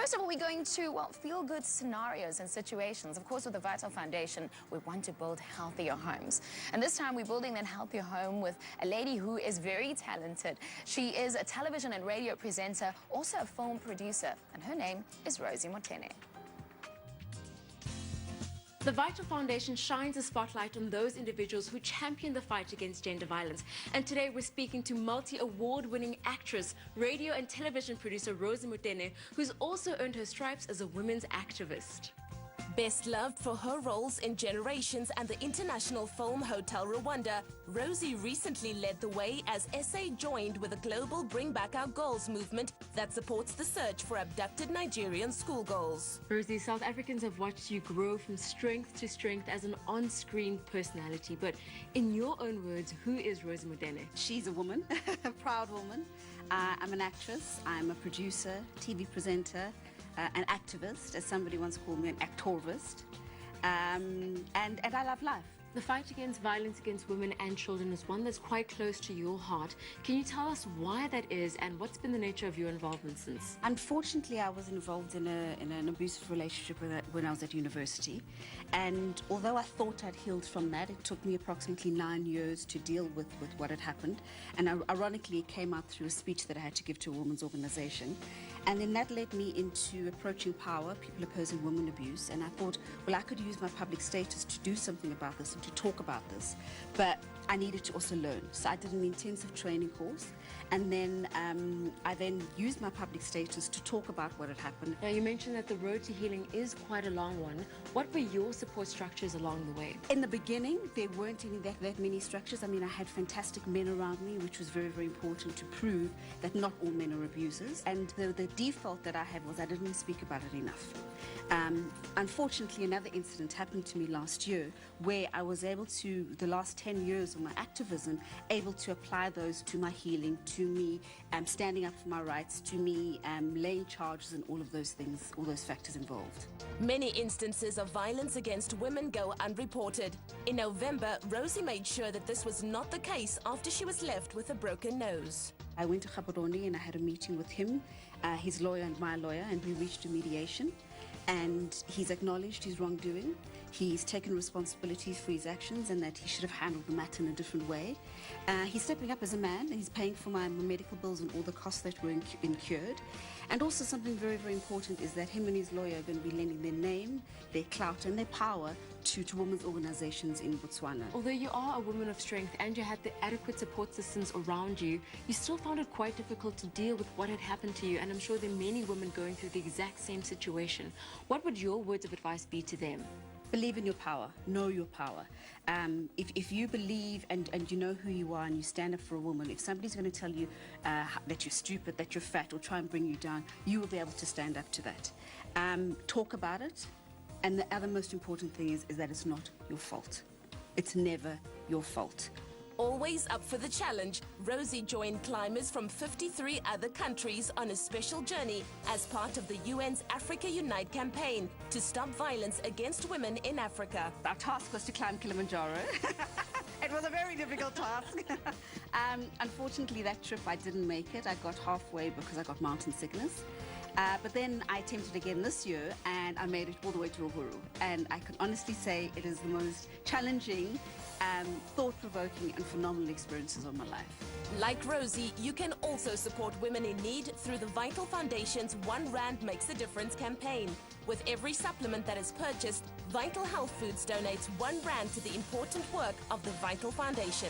First of all, we're going to, well, feel-good scenarios and situations. Of course, with the Vital Foundation, we want to build healthier homes. And this time, we're building that healthier home with a lady who is very talented. She is a television and radio presenter, also a film producer, and her name is Rosie Motene. The Vital Foundation shines a spotlight on those individuals who champion the fight against gender violence. And today we're speaking to multi-award-winning actress, radio and television producer Rosie Motene, who's also earned her stripes as a women's activist. Best loved for her roles in Generations and the international film Hotel Rwanda, Rosie recently led the way as SA joined with a global Bring Back Our Girls movement that supports the search for abducted Nigerian schoolgirls. Rosie, South Africans have watched you grow from strength to strength as an on-screen personality. But in your own words, who is Rosie Motene? She's a woman, a proud woman. I'm an actress, I'm a producer, TV presenter, an activist, as somebody once called me, an actorvist, and I love life. The fight against violence against women and children is one that's quite close to your heart. Can you tell us why that is and what's been the nature of your involvement since? Unfortunately, I was involved in an abusive relationship when I was at university. And although I thought I'd healed from that, it took me approximately 9 years to deal with what had happened. And ironically, it came out through a speech that I had to give to a women's organization. And then that led me into approaching power, people opposing women abuse. And I thought, well, I could use my public status to do something about this and to talk about this. But I needed to also learn. So I did an intensive training course. And then I then used my public status to talk about what had happened. Now, you mentioned that the road to healing is quite a long one. What were your support structures along the way? In the beginning, there weren't any that many structures. I mean, I had fantastic men around me, which was very, very important to prove that not all men are abusers. And the default that I had was I didn't speak about it enough. Unfortunately, another incident happened to me last year where I was able to, the last 10 years of my activism, able to apply those to my healing, to me standing up for my rights, to me laying charges and all of those things, all those factors involved. Many instances of violence against women go unreported. In November, Rosie made sure that this was not the case after she was left with a broken nose. I went to Gaborone and I had a meeting with him, his lawyer and my lawyer, and we reached a mediation. And he's acknowledged his wrongdoing. He's taken responsibilities for his actions and that he should have handled the matter in a different way. He's stepping up as a man. He's paying for my medical bills and all the costs that were incurred. And also something very, very important is that him and his lawyer are going to be lending their name, their clout and their power to women's organizations in Botswana. Although you are a woman of strength and you had the adequate support systems around you, you still found it quite difficult to deal with what had happened to you, and I'm sure there are many women going through the exact same situation. What would your words of advice be to them? Believe in your power. Know your power. If you believe and you know who you are and you stand up for a woman, if somebody's going to tell you that you're stupid, that you're fat, or try and bring you down, you will be able to stand up to that. Talk about it. And the other most important thing is that it's not your fault. It's never your fault. Always up for the challenge, Rosie joined climbers from 53 other countries on a special journey as part of the UN's Africa Unite campaign to stop violence against women in Africa. Our task was to climb Kilimanjaro. It was a very difficult task. Unfortunately, that trip I didn't make it. I got halfway because I got mountain sickness. But then I attempted again this year and I made it all the way to Uhuru. And I can honestly say it is the most challenging, thought-provoking and phenomenal experiences of my life. Like Rosie, you can also support women in need through the Vital Foundation's 1 Rand Makes a Difference campaign. With every supplement that is purchased, Vital Health Foods donates 1 Rand to the important work of the Vital Foundation.